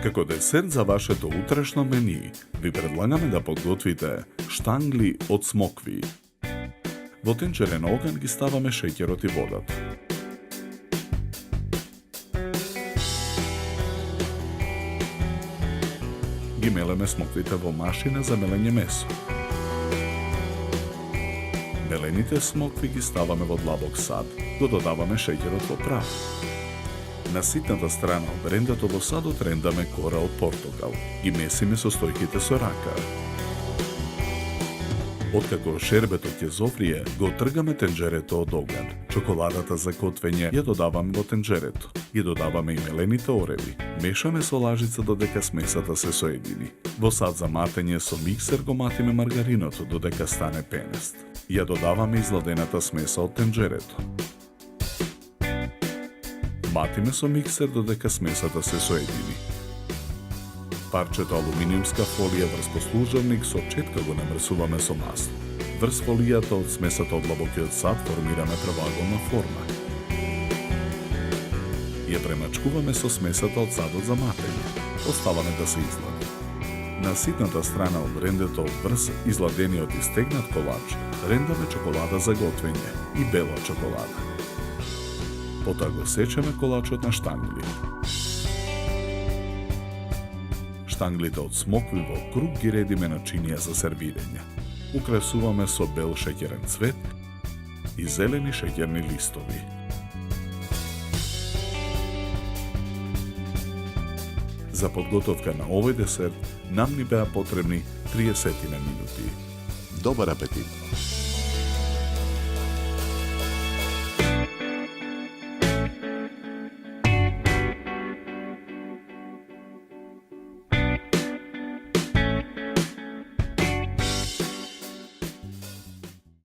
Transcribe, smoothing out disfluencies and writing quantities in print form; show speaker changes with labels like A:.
A: Како десерт за вашето утрешно мени, ви предлагаме да подготвите штангли од смокви. Во тенџерен оган ги ставаме шеќерот и водата. Ги мелеме смоквите во машина за мелење месо. Мелените смокви ги ставаме во длабок сад, го додаваме шеќерот во прав. На ситната страна од рендето во садот рендаме кора од портокал. Ги месиме состојките со рака. Откако шербетот ќе зоврие, го тргаме тенџерето од оган. Чоколадата за готвење ја додаваме во тенџерето. Ги додаваме и мелените ореви. Мешаме со лажица додека смесата се соедини. Во сад за матење со миксер го матиме маргариното додека стане пенест. Ја додаваме изладената смеса од тенџерето. Матиме со миксер додека смесата се соедини. Парчето алуминиумска фолија врз послужовник со четка го намрсуваме со масло. Врз фолијата од смесата од длабокиот сад формираме правоаголна форма. Ја премачкуваме со смесата од садот за матење. Оставаме да се излади. На ситната страна од рендето врз изладениот и стегнат колач рендаме чоколада за готвење и бела чоколада. Потоа го сечеме колачот на штангли. Штанглите од смокви во круг ги редиме на чинија за сервирање. Украсуваме со бел шеќерен цвет и зелени шеќерни листови. За подготовка на овој десерт нам ни беа потребни 30 минути.
B: Добар апетит!